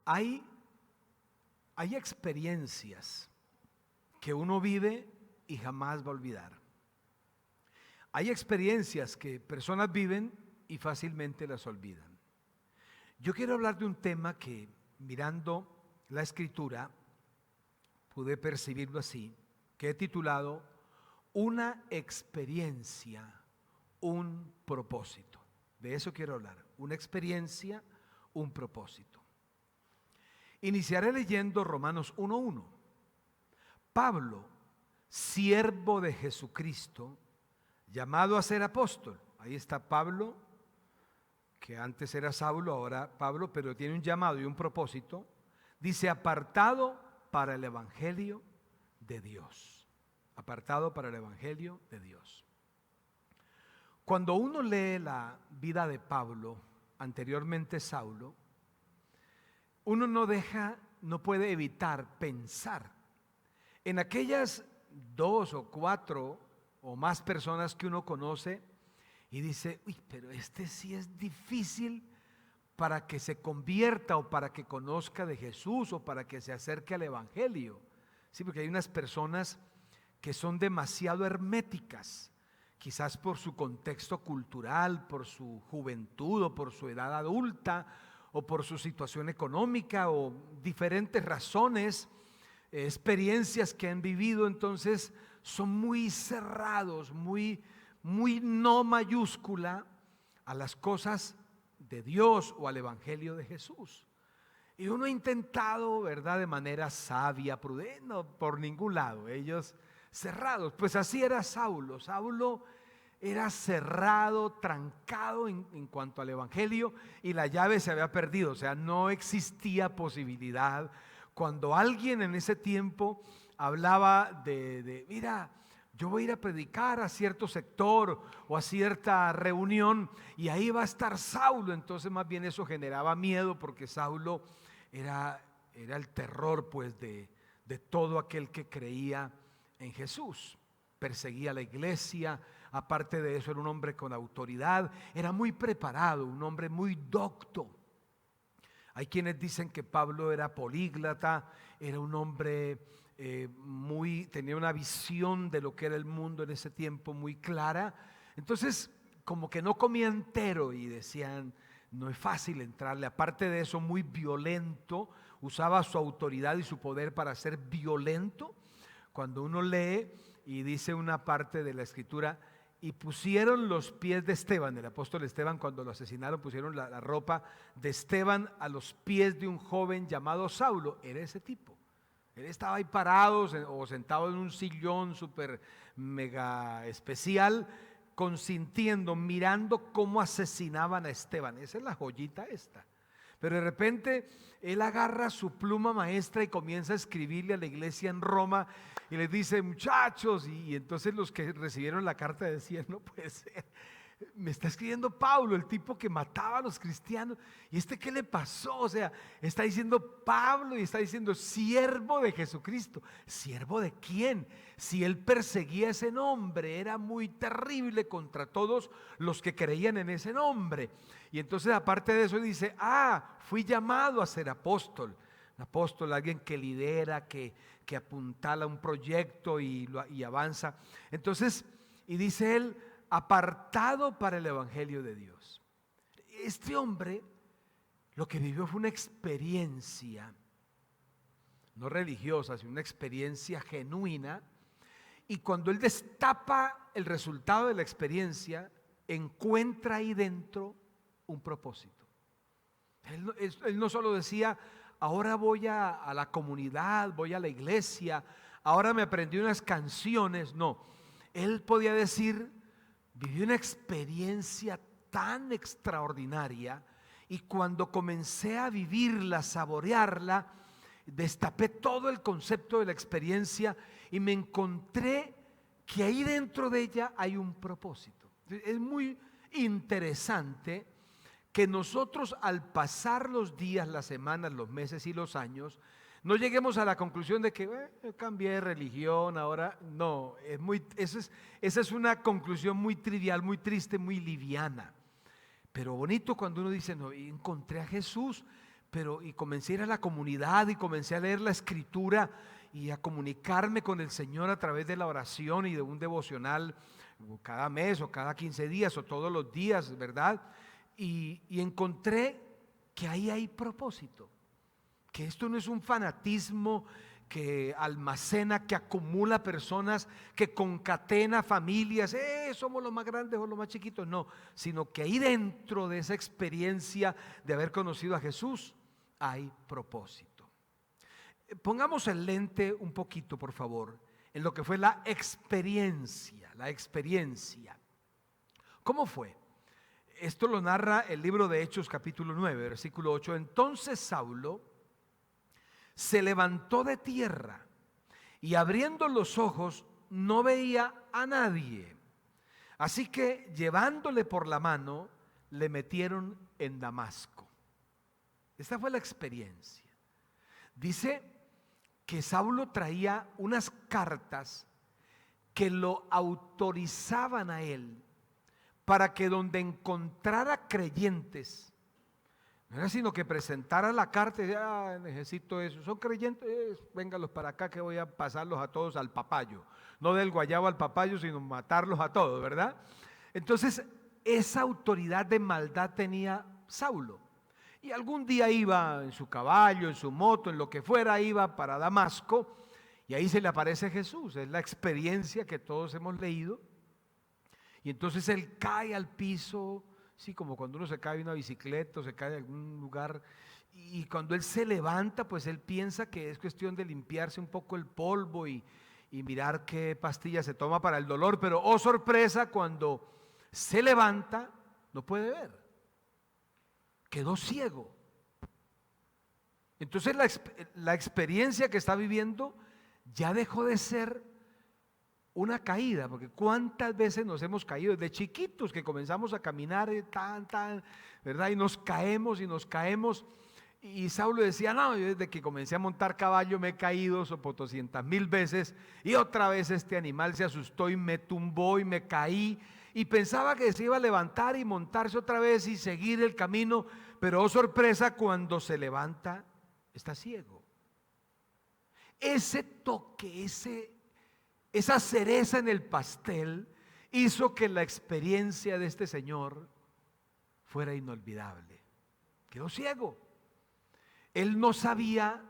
Hay, hay experiencias que uno vive y jamás va a olvidar. Hay experiencias que personas viven y fácilmente las olvidan. Yo quiero hablar de un tema que, mirando la Escritura, pude percibirlo así, que he titulado Una experiencia, un propósito. De eso quiero hablar, una experiencia, un propósito. Iniciaré leyendo Romanos 1:1. Pablo, siervo de Jesucristo, llamado a ser apóstol. Ahí está Pablo, que antes era Saulo, ahora Pablo, pero tiene un llamado y un propósito. Dice, apartado para el evangelio de Dios. Apartado para el evangelio de Dios. Cuando uno lee la vida de Pablo, anteriormente Saulo, uno no puede evitar pensar en aquellas 2 o 4 o más personas que uno conoce y dice, uy, pero este sí es difícil para que se convierta o para que conozca de Jesús o para que se acerque al evangelio. Sí, porque hay unas personas que son demasiado herméticas, quizás por su contexto cultural, por su juventud o por su edad adulta o por su situación económica o diferentes razones, experiencias que han vivido, entonces son muy cerrados, muy no mayúscula a las cosas de Dios o al evangelio de Jesús. Y uno ha intentado, ¿verdad?, de manera sabia, prudente, no por ningún lado, ellos cerrados. Pues así era Saulo. Saulo era cerrado, trancado en cuanto al evangelio, y la llave se había perdido, o sea, no existía posibilidad. Cuando alguien en ese tiempo hablaba mira, yo voy a ir a predicar a cierto sector o a cierta reunión y ahí va a estar Saulo, entonces más bien eso generaba miedo, porque Saulo era el terror, pues, de todo aquel que creía en Jesús. Perseguía a la iglesia, aparte de eso era un hombre con autoridad, era muy preparado, un hombre muy docto. Hay quienes dicen que Pablo era políglota, era un hombre tenía una visión de lo que era el mundo en ese tiempo muy clara. Entonces, como que no comía entero y decían, no es fácil entrarle. Aparte de eso, muy violento, usaba su autoridad y su poder para ser violento. Cuando uno lee y dice una parte de la Escritura, y pusieron los pies de Esteban, el apóstol Esteban, cuando lo asesinaron, pusieron la ropa de Esteban a los pies de un joven llamado Saulo. Era ese tipo. Él estaba ahí parado o sentado en un sillón súper mega especial, consintiendo, mirando cómo asesinaban a Esteban. Esa es la joyita esta. Pero de repente él agarra su pluma maestra y comienza a escribirle a la iglesia en Roma y les dice, muchachos, y entonces los que recibieron la carta decían, no puede ser, me está escribiendo Pablo, el tipo que mataba a los cristianos, y ¿qué le pasó? O sea, está diciendo Pablo y está diciendo siervo de Jesucristo. ¿Siervo de quién? Si él perseguía ese nombre, era muy terrible contra todos los que creían en ese nombre. Y entonces, aparte de eso, dice, fui llamado a ser apóstol. Un apóstol, alguien que lidera, que apuntala un proyecto y avanza. Entonces, y dice él, apartado para el evangelio de Dios. Este hombre lo que vivió fue una experiencia, no religiosa, sino una experiencia genuina, y cuando él destapa el resultado de la experiencia, encuentra ahí dentro un propósito. Él no solo decía, ahora voy a la comunidad, voy a la iglesia, ahora me aprendí unas canciones. No, él podía decir, viví una experiencia tan extraordinaria, y cuando comencé a vivirla, a saborearla, destapé todo el concepto de la experiencia y me encontré que ahí dentro de ella hay un propósito. Es muy interesante que nosotros, al pasar los días, las semanas, los meses y los años, no lleguemos a la conclusión de que cambié de religión, ahora no, esa es una conclusión muy trivial, muy triste, muy liviana. Pero bonito cuando uno dice, no, encontré a Jesús, y comencé a ir a la comunidad y comencé a leer la escritura y a comunicarme con el Señor a través de la oración y de un devocional cada mes o cada 15 días o todos los días, ¿verdad? Y encontré que ahí hay propósito, que esto no es un fanatismo que almacena, que acumula personas, que concatena familias, somos los más grandes o los más chiquitos, no, sino que ahí dentro de esa experiencia de haber conocido a Jesús hay propósito. Pongamos el lente un poquito, por favor, en lo que fue la experiencia. ¿Cómo fue? Esto lo narra el libro de Hechos capítulo 9, versículo 8. Entonces Saulo se levantó de tierra y abriendo los ojos no veía a nadie. Así que llevándole por la mano le metieron en Damasco. Esta fue la experiencia. Dice que Saulo traía unas cartas que lo autorizaban a él para que donde encontrara creyentes, no era sino que presentara la carta y decía, necesito eso, son creyentes, véngalos para acá que voy a pasarlos a todos al papayo, no del guayabo al papayo, sino matarlos a todos, ¿verdad? Entonces, esa autoridad de maldad tenía Saulo. Y algún día iba en su caballo, en su moto, en lo que fuera, iba para Damasco, y ahí se le aparece Jesús. Es la experiencia que todos hemos leído. Y entonces él cae al piso, sí, como cuando uno se cae de una bicicleta o se cae de algún lugar, y cuando él se levanta, pues él piensa que es cuestión de limpiarse un poco el polvo y mirar qué pastilla se toma para el dolor, pero oh sorpresa, cuando se levanta no puede ver, quedó ciego. Entonces la experiencia que está viviendo ya dejó de ser una caída, porque cuántas veces nos hemos caído desde chiquitos que comenzamos a caminar ¿verdad? Y nos caemos. Y Saulo decía, no, yo desde que comencé a montar caballo me he caído por 200,000 veces y otra vez este animal se asustó y me tumbó y me caí y pensaba que se iba a levantar y montarse otra vez y seguir el camino, pero oh sorpresa, cuando se levanta está ciego. Ese toque, esa cereza en el pastel hizo que la experiencia de este señor fuera inolvidable. Quedó ciego. Él no sabía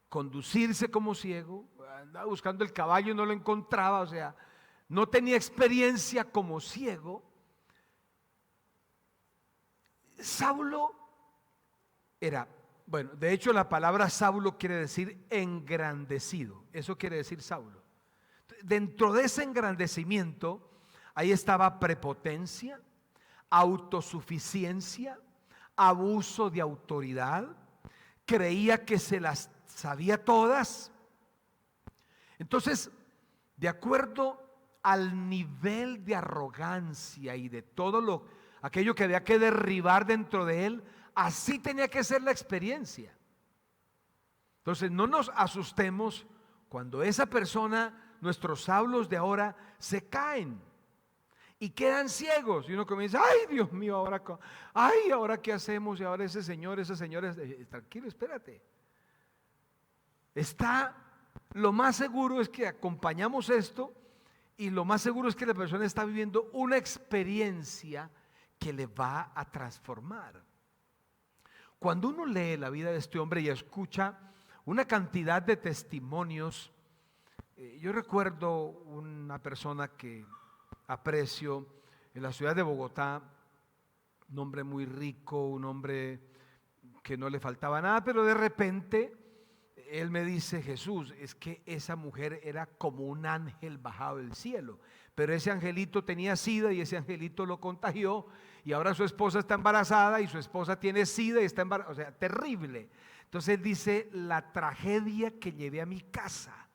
conducirse como ciego, andaba buscando el caballo y no lo encontraba, o sea, no tenía experiencia como ciego. Saulo era, bueno, de hecho la palabra Saulo quiere decir engrandecido, eso quiere decir Saulo. Dentro de ese engrandecimiento, ahí estaba prepotencia, autosuficiencia, abuso de autoridad, creía que se las sabía todas. Entonces, de acuerdo al nivel de arrogancia y de todo aquello que había que derribar dentro de él, así tenía que ser la experiencia. Entonces, no nos asustemos cuando esa persona, nuestros Saulos de ahora, se caen y quedan ciegos, y uno comienza, ay Dios mío, ahora qué hacemos, y ahora ese señor, tranquilo, espérate. Lo más seguro es que acompañamos esto, y lo más seguro es que la persona está viviendo una experiencia que le va a transformar. Cuando uno lee la vida de este hombre y escucha una cantidad de testimonios, yo recuerdo una persona que aprecio en la ciudad de Bogotá, un hombre muy rico, un hombre que no le faltaba nada, pero de repente él me dice, Jesús, es que esa mujer era como un ángel bajado del cielo, pero ese angelito tenía SIDA y ese angelito lo contagió y ahora su esposa está embarazada y su esposa tiene SIDA y está embarazada, o sea, terrible. Entonces él dice, la tragedia que llevé a mi casa,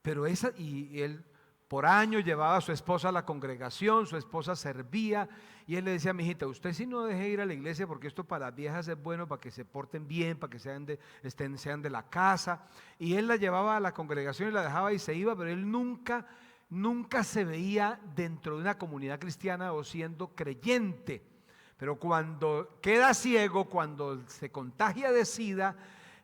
pero y él por años llevaba a su esposa a la congregación, su esposa servía y él le decía, mijita, usted si no deje ir a la iglesia porque esto para las viejas es bueno, para que se porten bien, para que sean de la casa, y él la llevaba a la congregación y la dejaba y se iba, pero él nunca se veía dentro de una comunidad cristiana o siendo creyente. Pero cuando queda ciego, cuando se contagia de SIDA,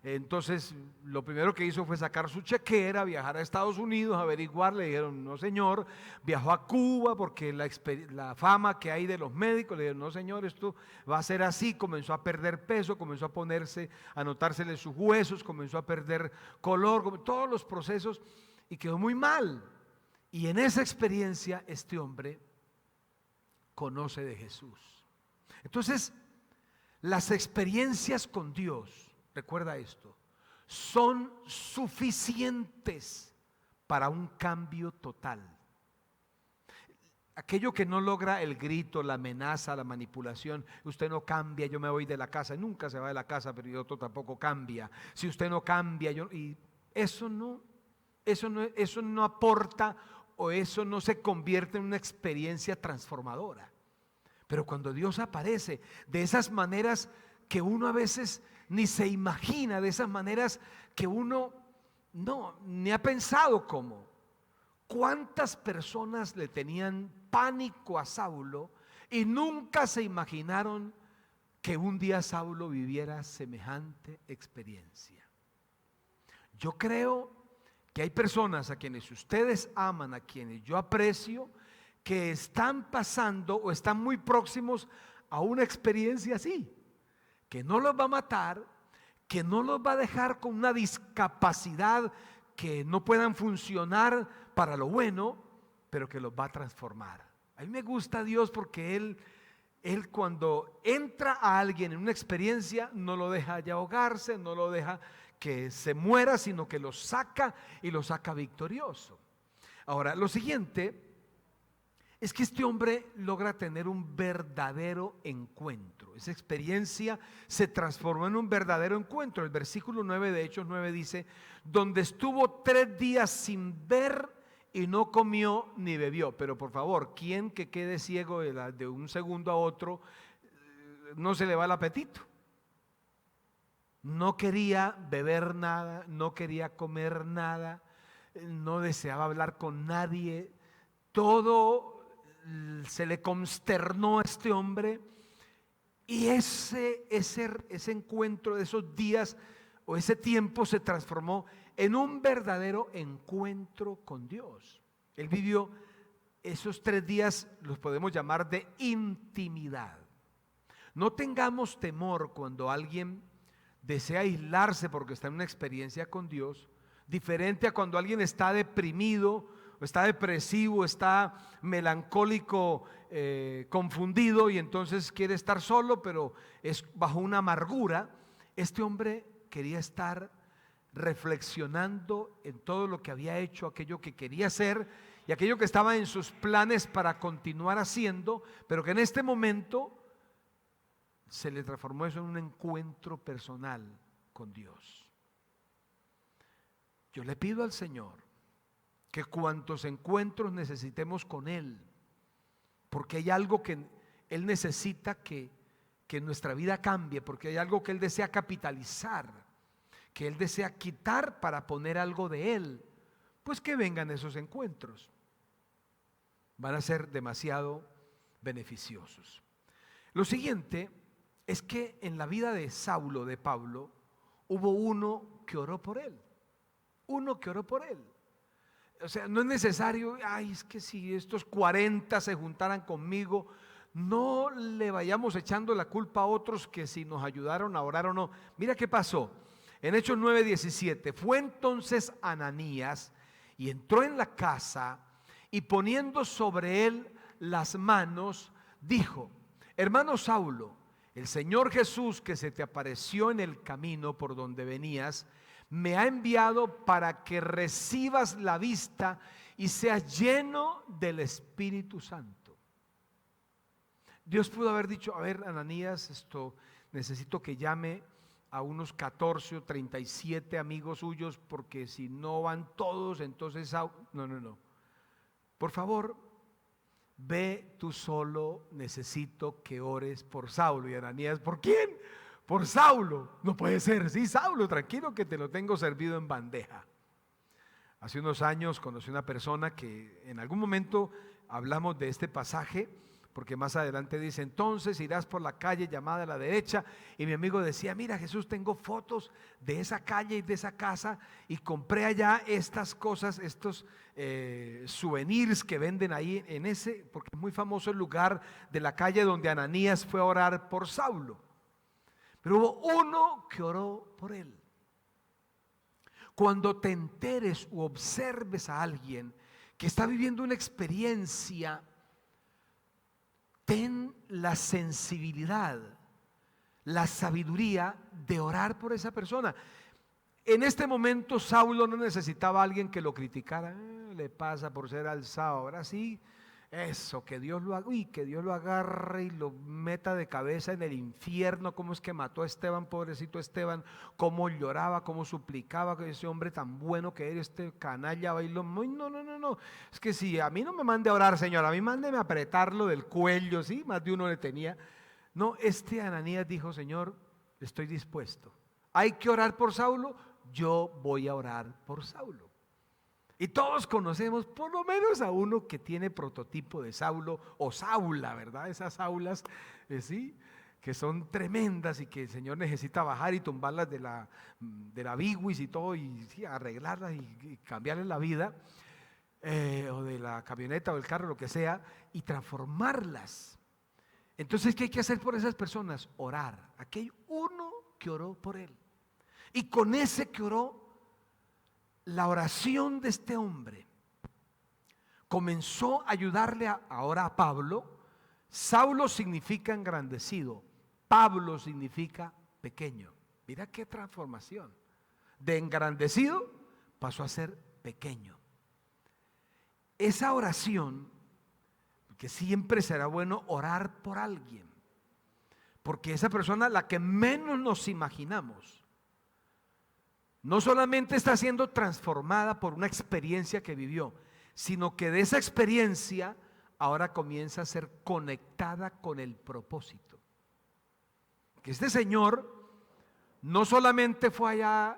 entonces lo primero que hizo fue sacar su chequera, viajar a Estados Unidos, averiguar. Le dijeron no señor. Viajó a Cuba porque la fama que hay de los médicos, le dijeron no señor, esto va a ser así. Comenzó a perder peso, comenzó a notársele sus huesos, comenzó a perder color, todos los procesos, y quedó muy mal. Y en esa experiencia este hombre conoce de Jesús. Entonces, las experiencias con Dios, recuerda esto, son suficientes para un cambio total. Aquello que no logra el grito, la amenaza, la manipulación, usted no cambia, yo me voy de la casa, nunca se va de la casa, pero el otro tampoco cambia. Si usted no cambia, y eso no aporta, o eso no se convierte en una experiencia transformadora. Pero cuando Dios aparece de esas maneras que uno a veces ni se imagina, de esas maneras que uno no, ni ha pensado cómo. ¿Cuántas personas le tenían pánico a Saulo y nunca se imaginaron que un día Saulo viviera semejante experiencia? Yo creo que hay personas a quienes ustedes aman, a quienes yo aprecio, que están pasando o están muy próximos a una experiencia así, que no los va a matar, que no los va a dejar con una discapacidad que no puedan funcionar para lo bueno, pero que los va a transformar. A mí me gusta Dios porque Él cuando entra a alguien en una experiencia no lo deja ya ahogarse, no lo deja que se muera, sino que lo saca y lo saca victorioso. Ahora, lo siguiente es que este hombre logra tener un verdadero encuentro. Esa experiencia se transformó en un verdadero encuentro. El versículo 9 de Hechos 9 dice: donde estuvo 3 días sin ver y no comió ni bebió. Pero por favor, ¿quién que quede ciego de un segundo a otro no se le va el apetito? No quería beber nada, no quería comer nada, no deseaba hablar con nadie. Todo se le consternó a este hombre, y ese encuentro de esos días o ese tiempo se transformó en un verdadero encuentro con Dios. Él vivió esos 3 días, los podemos llamar de intimidad. No tengamos temor cuando alguien desea aislarse porque está en una experiencia con Dios, diferente a cuando alguien está deprimido, está depresivo, está melancólico, confundido, y entonces quiere estar solo, pero es bajo una amargura. Este hombre quería estar reflexionando en todo lo que había hecho, aquello que quería hacer y aquello que estaba en sus planes para continuar haciendo, pero que en este momento se le transformó eso en un encuentro personal con Dios. Yo le pido al Señor que cuantos encuentros necesitemos con Él, porque hay algo que Él necesita que nuestra vida cambie, porque hay algo que Él desea capitalizar, que Él desea quitar para poner algo de Él, pues que vengan esos encuentros. Van a ser demasiado beneficiosos. Lo siguiente es que en la vida de Saulo, de Pablo, hubo uno que oró por él. Uno que oró por él. O sea, no es necesario, es que si estos 40 se juntaran conmigo, no le vayamos echando la culpa a otros que si nos ayudaron a orar o no. Mira qué pasó. En Hechos 9:17, fue entonces Ananías y entró en la casa y poniendo sobre él las manos, dijo: hermano Saulo, el Señor Jesús que se te apareció en el camino por donde venías, me ha enviado para que recibas la vista y seas lleno del Espíritu Santo. Dios pudo haber dicho: a ver, Ananías, necesito que llame a unos 14 o 37 amigos suyos, porque si no van todos, entonces no. Por favor, ve tú solo, necesito que ores por Saulo. Y Ananías: ¿por quién? Por Saulo. No puede ser. Sí, Saulo, tranquilo que te lo tengo servido en bandeja. Hace unos años conocí una persona que en algún momento hablamos de este pasaje, porque más adelante dice: entonces irás por la calle llamada a la derecha. Y mi amigo decía: mira, Jesús, tengo fotos de esa calle y de esa casa, y compré allá estas cosas, estos souvenirs que venden ahí en ese, porque es muy famoso el lugar de la calle donde Ananías fue a orar por Saulo. Pero hubo uno que oró por él. Cuando te enteres o observes a alguien que está viviendo una experiencia, ten la sensibilidad, la sabiduría de orar por esa persona. En este momento Saulo no necesitaba a alguien que lo criticara. Le pasa por ser alzado, ahora sí, eso, que Dios lo haga, que Dios lo agarre y lo meta de cabeza en el infierno. Cómo es que mató a Esteban, pobrecito Esteban, cómo lloraba, cómo suplicaba que ese hombre tan bueno que era, este canalla bailó. No, es que si a mí no me mande a orar, Señor, a mí mándeme a apretarlo del cuello, ¿sí? Más de uno le tenía. No, este Ananías dijo: Señor, estoy dispuesto. Hay que orar por Saulo, yo voy a orar por Saulo. Y todos conocemos por lo menos a uno que tiene prototipo de Saulo o Saula, ¿verdad? Esas Saulas, ¿sí?, que son tremendas y que el Señor necesita bajar y tumbarlas de la biguis y todo, y sí, arreglarlas y cambiarles la vida, o de la camioneta o el carro, lo que sea, y transformarlas. Entonces, ¿qué hay que hacer por esas personas? Orar. Aquí hay uno que oró por él. Y con ese que oró, la oración de este hombre comenzó a ayudarle ahora a Pablo. Saulo significa engrandecido, Pablo significa pequeño. Mira qué transformación. De engrandecido pasó a ser pequeño. Esa oración, que siempre será bueno orar por alguien, porque esa persona, la que menos nos imaginamos, no solamente está siendo transformada por una experiencia que vivió, sino que de esa experiencia ahora comienza a ser conectada con el propósito. Que este señor no solamente fue allá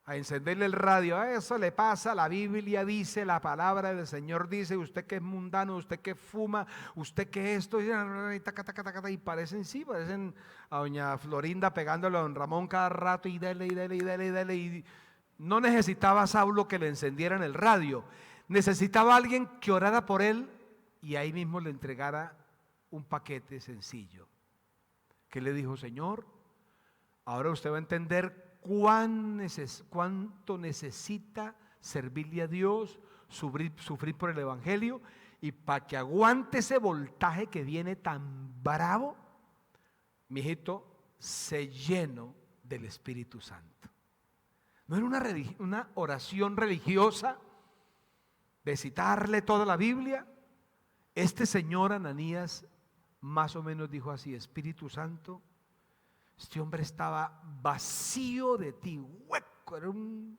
a encenderle el radio: a eso le pasa, la Biblia dice, la palabra del Señor dice, usted que es mundano, usted que fuma, usted que esto, y parecen a doña Florinda pegándole a don Ramón cada rato, y dele, y no necesitaba Saulo que le encendieran el radio, necesitaba alguien que orara por él y ahí mismo le entregara un paquete sencillo, que le dijo: Señor, ahora usted va a entender cuánto necesita servirle a Dios, sufrir por el Evangelio, y para que aguante ese voltaje que viene tan bravo, mijito, se llenó del Espíritu Santo. No era una oración religiosa de citarle toda la Biblia. Este señor Ananías más o menos dijo así: Espíritu Santo, este hombre estaba vacío de ti, hueco, era un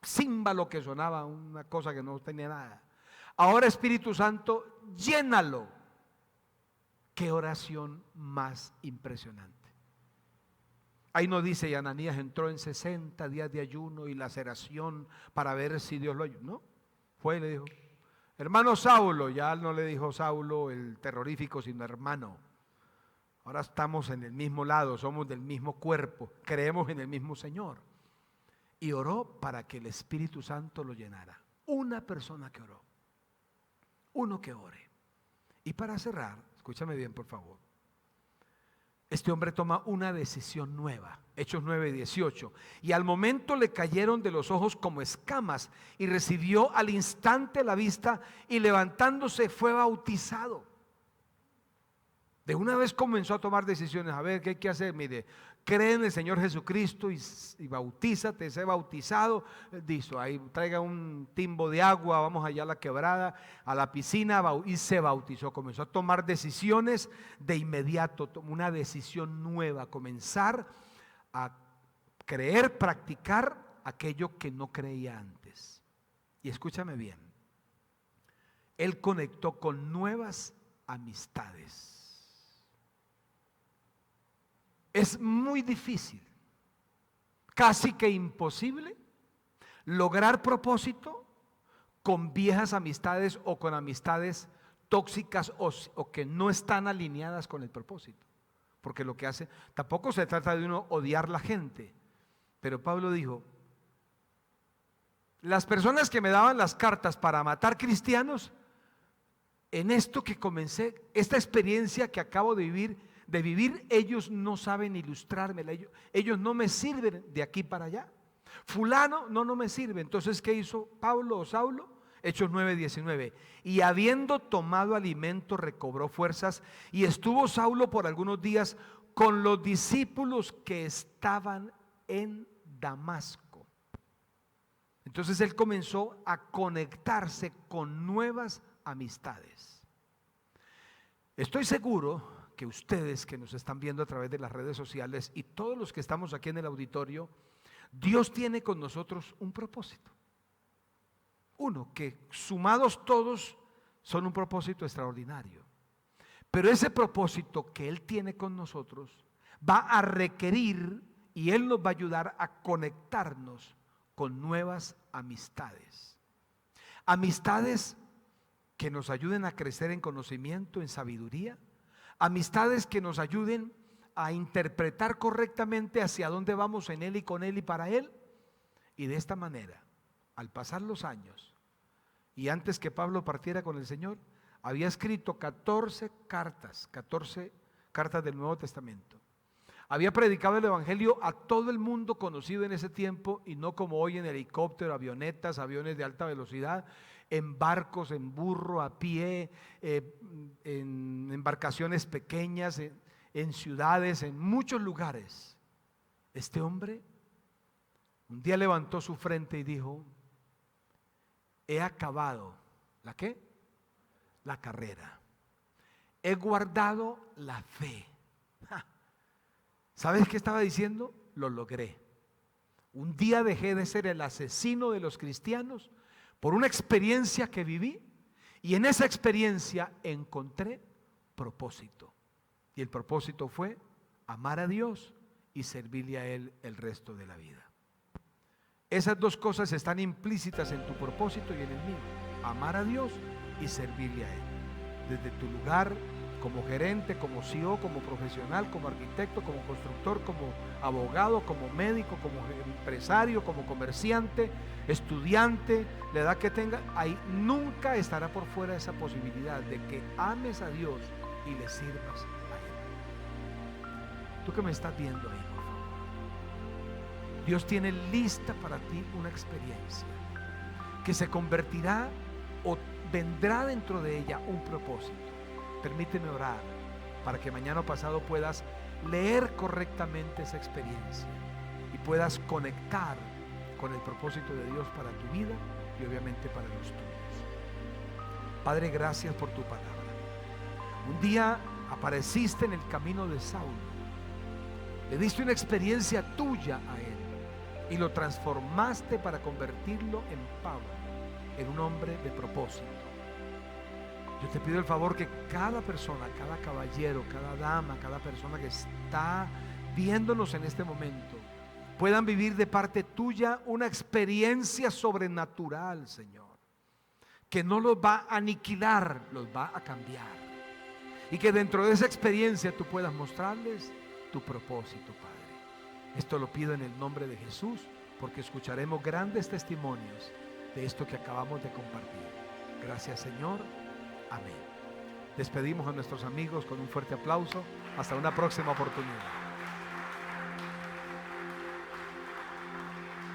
címbalo que sonaba, una cosa que no tenía nada. Ahora, Espíritu Santo, llénalo. Qué oración más impresionante. Ahí no dice: y Ananías entró en 60 días de ayuno y laceración para ver si Dios lo ayudó. No, fue y le dijo: hermano Saulo. Ya no le dijo Saulo el terrorífico, sino hermano. Ahora estamos en el mismo lado, somos del mismo cuerpo, creemos en el mismo Señor. Y oró para que el Espíritu Santo lo llenara. Una persona que oró, uno que ore. Y para cerrar, escúchame bien por favor, este hombre toma una decisión nueva. Hechos 9:18. Y al momento le cayeron de los ojos como escamas, y recibió al instante la vista, y levantándose fue bautizado. De una vez comenzó a tomar decisiones. A ver, ¿qué hay que hacer? Mire, cree en el Señor Jesucristo y bautízate, sé bautizado. Dijo: ahí traiga un timbo de agua, vamos allá a la quebrada, a la piscina, y se bautizó. Comenzó a tomar decisiones de inmediato, tomó una decisión nueva, comenzar a creer, practicar aquello que no creía antes. Y escúchame bien, él conectó con nuevas amistades. Es muy difícil, casi que imposible, lograr propósito con viejas amistades o con amistades tóxicas o que no están alineadas con el propósito. Porque lo que hace, tampoco se trata de uno odiar la gente, pero Pablo dijo, las personas que me daban las cartas para matar cristianos, en esto que comencé, esta experiencia que acabo de vivir, ellos no saben ilustrármela, ellos no me sirven de aquí para allá. Fulano no me sirve. Entonces, ¿qué hizo Pablo o Saulo? Hechos 9:19. Y habiendo tomado alimento, recobró fuerzas, y estuvo Saulo por algunos días con los discípulos que estaban en Damasco. Entonces él comenzó a conectarse con nuevas amistades. Estoy seguro que ustedes que nos están viendo a través de las redes sociales y todos los que estamos aquí en el auditorio, Dios tiene con nosotros un propósito. Uno, que sumados todos son un propósito extraordinario. Pero ese propósito que Él tiene con nosotros va a requerir, y Él nos va a ayudar a conectarnos con nuevas amistades. Amistades que nos ayuden a crecer en conocimiento, en sabiduría. Amistades que nos ayuden a interpretar correctamente hacia dónde vamos en Él y con Él y para Él. Y de esta manera, al pasar los años, y antes que Pablo partiera con el Señor, había escrito 14 cartas del Nuevo Testamento. Había predicado el Evangelio a todo el mundo conocido en ese tiempo, y no como hoy en helicóptero, avionetas, aviones de alta velocidad, en barcos, en burro, a pie, en embarcaciones pequeñas, en ciudades, en muchos lugares. Este hombre un día levantó su frente y dijo: he acabado, ¿la qué? La carrera. He guardado la fe. ¿Sabes qué estaba diciendo? Lo logré. Un día dejé de ser el asesino de los cristianos por una experiencia que viví, y en esa experiencia encontré propósito. Y el propósito fue amar a Dios y servirle a Él el resto de la vida. Esas dos cosas están implícitas en tu propósito y en el mío: amar a Dios y servirle a Él. Desde tu lugar como gerente, como CEO, como profesional, como arquitecto, como constructor, como abogado, como médico, como empresario, como comerciante, estudiante, la edad que tenga, ahí nunca estará por fuera esa posibilidad de que ames a Dios y le sirvas a Él. Tú que me estás viendo ahí, por favor, Dios tiene lista para ti una experiencia que se convertirá o vendrá dentro de ella un propósito. Permíteme orar para que mañana o pasado puedas leer correctamente esa experiencia y puedas conectar con el propósito de Dios para tu vida y obviamente para los tuyos. Padre, gracias por tu palabra. Un día apareciste en el camino de Saulo, le diste una experiencia tuya a él y lo transformaste para convertirlo en Pablo, en un hombre de propósito. Yo te pido el favor que cada persona, cada caballero, cada dama, cada persona que está viéndonos en este momento, puedan vivir de parte tuya una experiencia sobrenatural, Señor, que no los va a aniquilar, los va a cambiar, y que dentro de esa experiencia tú puedas mostrarles tu propósito, Padre. Esto lo pido en el nombre de Jesús, porque escucharemos grandes testimonios de esto que acabamos de compartir. Gracias, Señor. Amén. Despedimos a nuestros amigos con un fuerte aplauso. Hasta una próxima oportunidad.